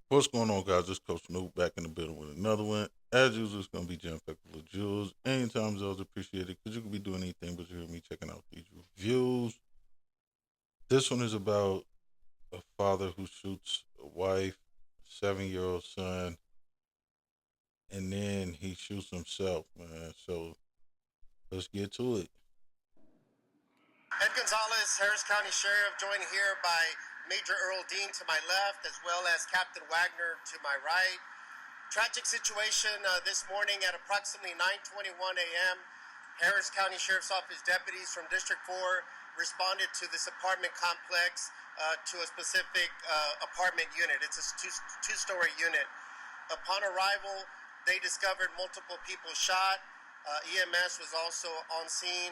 What's going on, guys? This Coach Noob back in the building with another one. As usual, it's going to be jam packed with jewels. Anytime those appreciated because you could be doing anything but you hear me checking out these reviews. This one is about a father who shoots a wife, 7-year-old son, and then he shoots himself, man. So let's get to it. Ed Gonzalez, Harris County Sheriff, joined here by Major Earl Dean to my left, as well as Captain Wagner to my right. Tragic situation this morning at approximately 9:21 a.m. Harris County Sheriff's Office deputies from District 4 responded to this apartment complex to a specific apartment unit. It's a two-story unit. Upon arrival, they discovered multiple people shot. EMS was also on scene.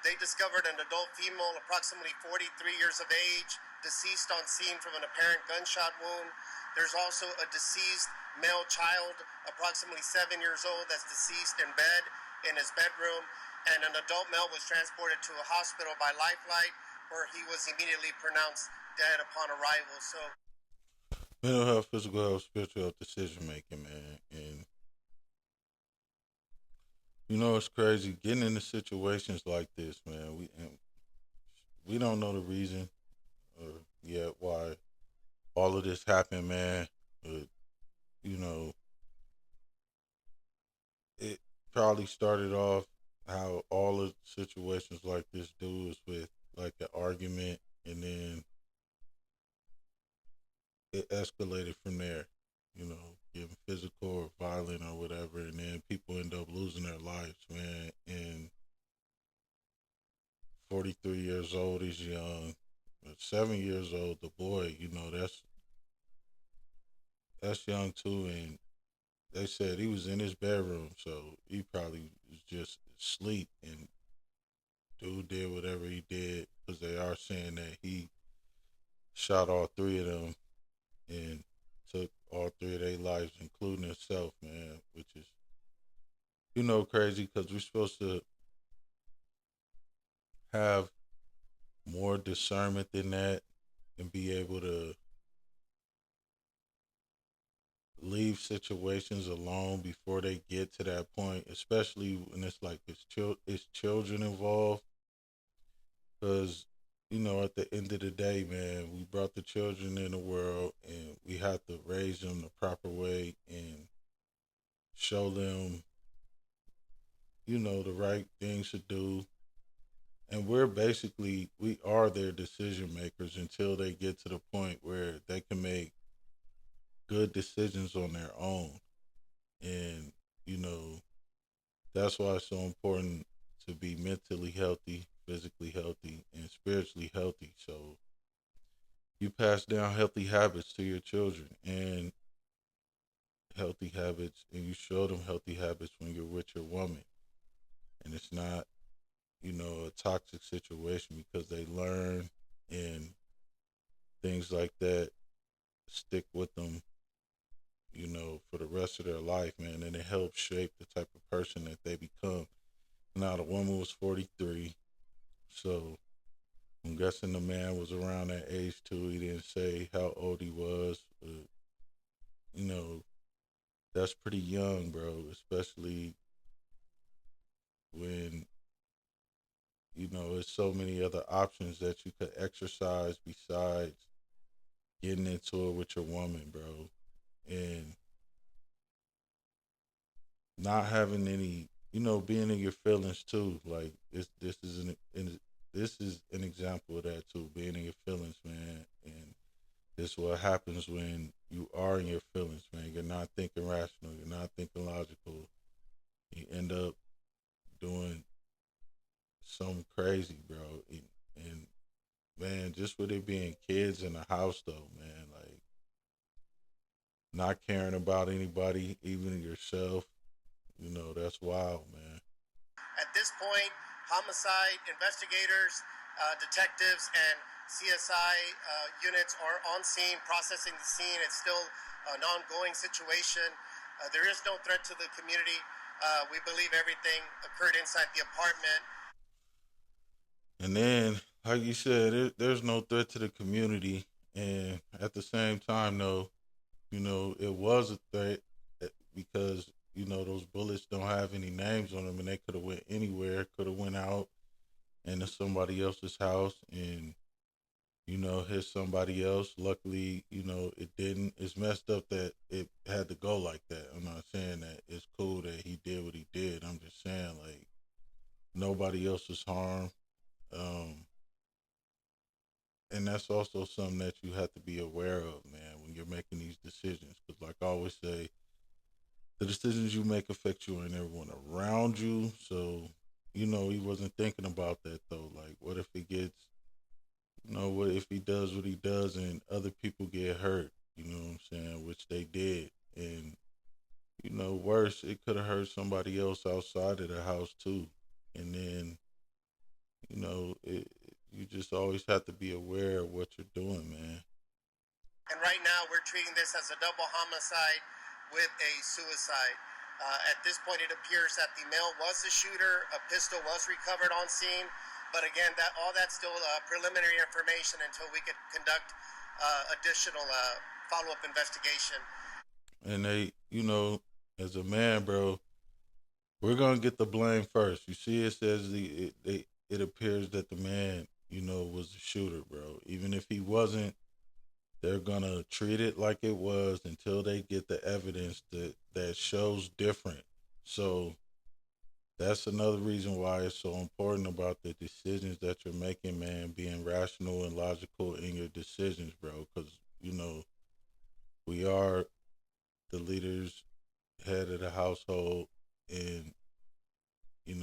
They discovered an adult female, approximately 43 years of age, deceased on scene from an apparent gunshot wound. There's also a deceased male child, approximately 7 years old, that's deceased in bed in his bedroom. And an adult male was transported to a hospital by Lifelight, where he was immediately pronounced dead upon arrival. So Mental health, physical health, spiritual health, decision making, man. And it's crazy getting into situations like this, man. We don't know the reason yet why all of this happened, man. But you know, it probably started off how all of situations like this do is with like an argument, and then it escalated from there. Getting physical or violent or whatever, and then people end up losing their lives, man. And 43 years old is young, but 7 years old, the boy, that's young too, and they said he was in his bedroom, so he probably was just asleep. And dude did whatever he did because they are saying that he shot all three of them and took all three of their lives, including himself, man. Which is crazy because we're supposed to have more discernment than that and be able to leave situations alone before they get to that point, especially when it's like it's children involved. Because at the end of the day, man, we brought the children in the world, and we have to raise them the proper way and show them, the right things to do. And we are their decision makers until they get to the point where they can make good decisions on their own. And, you know, that's why it's so important to be mentally healthy, physically healthy, and spiritually healthy. So you pass down healthy habits to your children, and healthy habits, and you show them healthy habits when you're with your woman. And it's not, a toxic situation, because they learn, and things like that stick with them, for the rest of their life, man. And it helps shape the type of person that they become. Now, the woman was 43, so I'm guessing the man was around that age too. He didn't say how old he was, but, you know, that's pretty young, bro, especially when, there's so many other options that you could exercise besides getting into it with your woman, bro. And not having any, being in your feelings too. Like this is an example of that too. Being in your feelings, man. And this is what happens when you are in your feelings, man. You're not thinking rational. You're not thinking logical. You end up doing something crazy, bro. And man, just with it being kids in the house, though, man, like not caring about anybody, even yourself, that's wild, man. at this point, homicide investigators, detectives, and CSI units are on scene, processing the scene. It's still an ongoing situation. There is no threat to the community. We believe everything occurred inside the apartment. And then, like you said, there's no threat to the community. And at the same time, though, it was a threat because those bullets don't have any names on them, and they could have went anywhere. Could have went out into somebody else's house and hit somebody else. Luckily, it didn't. It's messed up that it had to go like that. I'm not saying that it's cool that he did what he did. I'm just saying like nobody else was harmed. Um, and that's also something that you have to be aware of, man, when you're making these decisions. Because, like I always say, the decisions you make affect you and everyone around you. So, he wasn't thinking about that though. Like, what if he gets, what if he does what he does and other people get hurt? You know what I'm saying? Which they did. And, worse, it could have hurt somebody else outside of the house too. And then, you just always have to be aware of what you're doing, man. And right now, we're treating this as a double homicide with a suicide. At this point, it appears that the male was the shooter. A pistol was recovered on scene, but again, that all that's still preliminary information until we could conduct additional follow-up investigation. And they, as a man, bro, we're gonna get the blame first. You see, it says it appears that the man, was the shooter, bro. Even if he wasn't, they're gonna treat it like it was until they get the evidence that shows different. So that's another reason why it's so important about the decisions that you're making, man, being rational and logical in your decisions, bro. Because we are the leaders, head of the household, and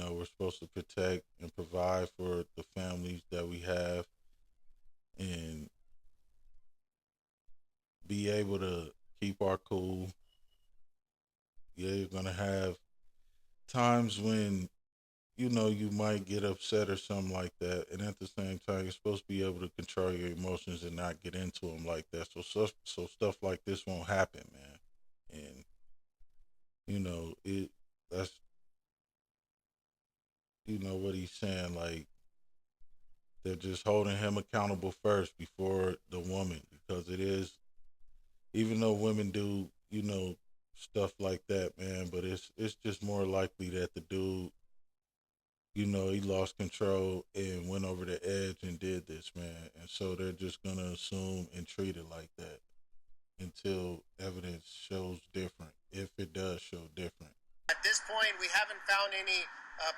we're supposed to protect and provide for the families that we have, and be able to keep our cool. Yeah, you're gonna have times when you might get upset or something like that, and at the same time, you're supposed to be able to control your emotions and not get into them like that. So stuff like this won't happen, man. And it that's what he's saying. Like they're just holding him accountable first before the woman, because it is, even though women do stuff like that, man, but it's just more likely that the dude, he lost control and went over the edge and did this, man. And so they're just gonna assume and treat it like that until evidence shows different, if it does show different. At this point, we haven't found any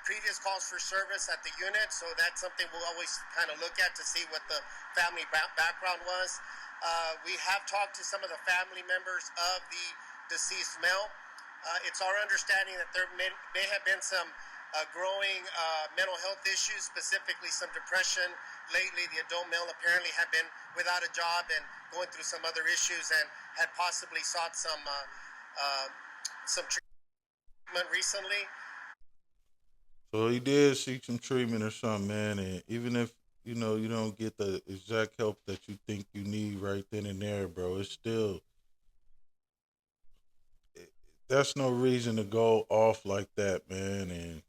previous calls for service at the unit, so that's something we'll always kind of look at to see what the family background was. We have talked to some of the family members of the deceased male. It's our understanding that there may have been some growing mental health issues, specifically some depression. Lately, the adult male apparently had been without a job and going through some other issues, and had possibly sought some treatment recently. So he did seek some treatment or something, man. And even if you don't get the exact help that you think you need right then and there, bro, it's still, that's no reason to go off like that, man. And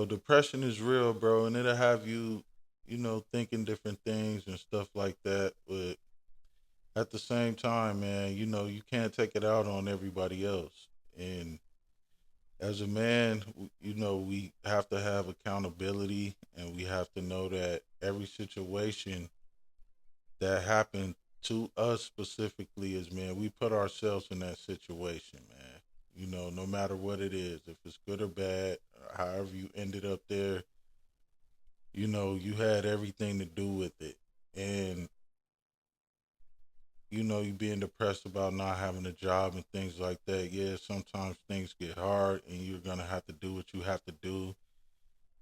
depression is real, bro, and it'll have you, thinking different things and stuff like that. But at the same time, man, you can't take it out on everybody else. And as a man, we have to have accountability, and we have to know that every situation that happened to us specifically is, man, we put ourselves in that situation, man. No matter what it is, if it's good or bad, however you ended up there, you had everything to do with it. And you being depressed about not having a job and things like that. Yeah, sometimes things get hard, and you're gonna have to do what you have to do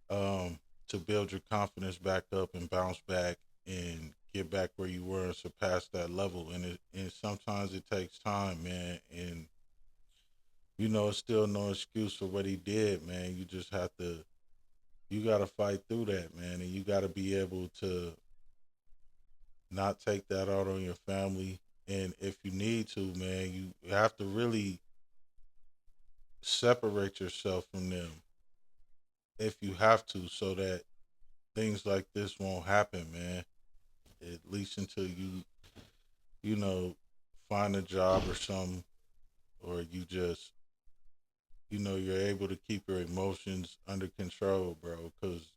to build your confidence back up and bounce back and get back where you were and surpass that level. And sometimes it takes time, man. And it's still no excuse for what he did, man. You just have to, you gotta fight through that, man, and you gotta be able to not take that out on your family. And if you need to, man, you have to really separate yourself from them if you have to, so that things like this won't happen, man. At least until you know, find a job or something, or you just, you're able to keep your emotions under control, bro. Because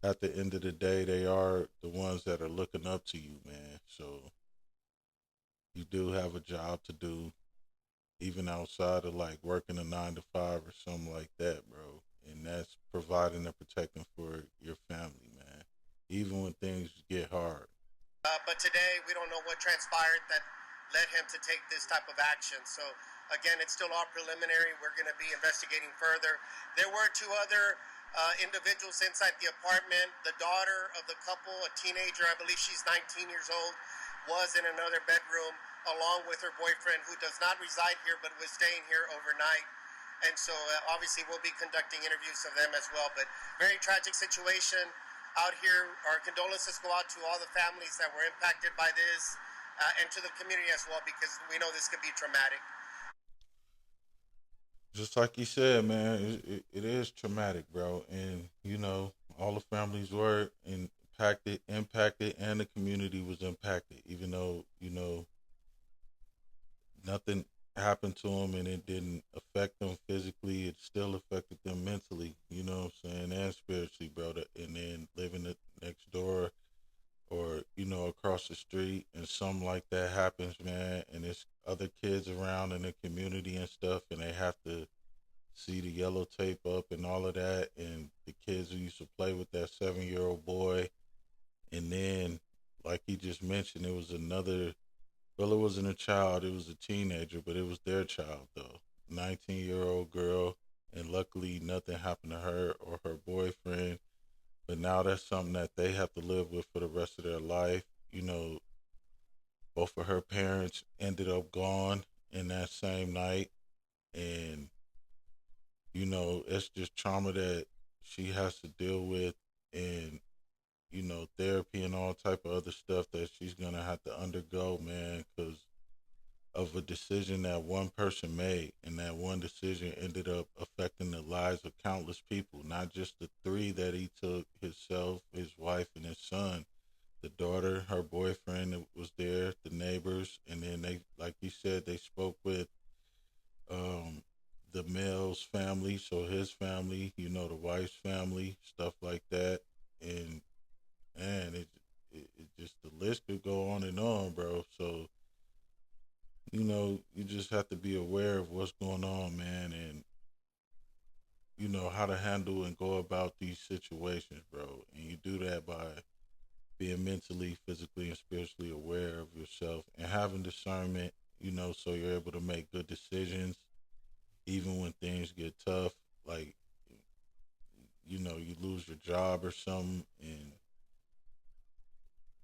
at the end of the day, they are the ones that are looking up to you, man. So you do have a job to do, even outside of like working a 9 to 5 or something like that, bro. And that's providing and protecting for your family, man. Even when things get hard. But today, we don't know what transpired that led him to take this type of action. So, again, it's still all preliminary. We're going to be investigating further. There were two other individuals inside the apartment. The daughter of the couple, a teenager, I believe she's 19 years old, was in another bedroom along with her boyfriend, who does not reside here but was staying here overnight. And so, obviously, we'll be conducting interviews of them as well. But very tragic situation out here. Our condolences go out to all the families that were impacted by this, and to the community as well, because we know this could be traumatic. Just like you said, man, it is traumatic, bro. And, all the families were impacted, and the community was impacted, even though, nothing happened to them and it didn't affect them physically. It still affected them mentally, you know what I'm saying, and spiritually, bro. And then living next door or, across the street and something like that happens, man, and it's other kids around in the community and stuff, and they have to see the yellow tape up and all of that, and the kids who used to play with that 7-year-old boy. And then, like he just mentioned, it was another, well, it wasn't a child, it was a teenager, but it was their child, though. 19-year-old girl, and luckily nothing happened to her or her boyfriend. But now that's something that they have to live with for the rest of their life. Both of her parents ended up gone in that same night. And, it's just trauma that she has to deal with, and, therapy and all type of other stuff that she's going to have to undergo, man, because of a decision that one person made, and that one decision ended up affecting the lives of countless people, not just the three that he took: himself, his wife, and his son. The daughter, her boyfriend that was there, the neighbors, and then they, like you said, they spoke with um, the male's family, so his family, the wife's family, stuff like that. And man, it just, the list could go on and on, bro. So you just have to be aware of what's going on, man, and how to handle and go about these situations, bro. And you do that by being mentally, physically, and spiritually aware of yourself and having discernment, so you're able to make good decisions even when things get tough. Like, you lose your job or something, and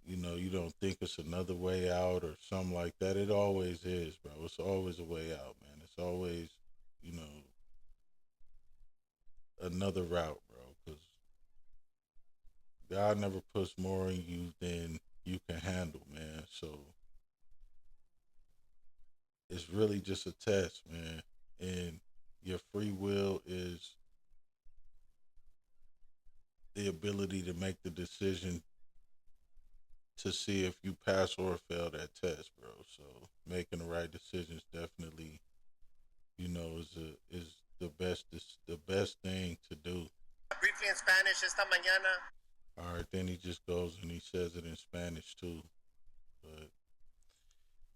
you don't think it's another way out or something like that. It always is, bro. It's always a way out, man. It's always, you know, another route, bro. Because God never puts more in you than you can handle, man. So it's really just a test, man. And your free will is the ability to make the decision to see if you pass or fail that test, bro. So making the right decisions definitely, is the best thing to do. Briefly in Spanish, esta mañana. All right, then he just goes and he says it in Spanish too. But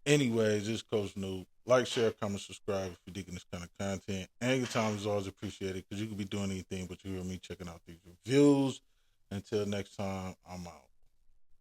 anyways, this Coach Noob. Like, share, comment, subscribe if you're digging this kind of content. And your time is always appreciated, because you could be doing anything but you hear me checking out these reviews. Until next time, I'm out.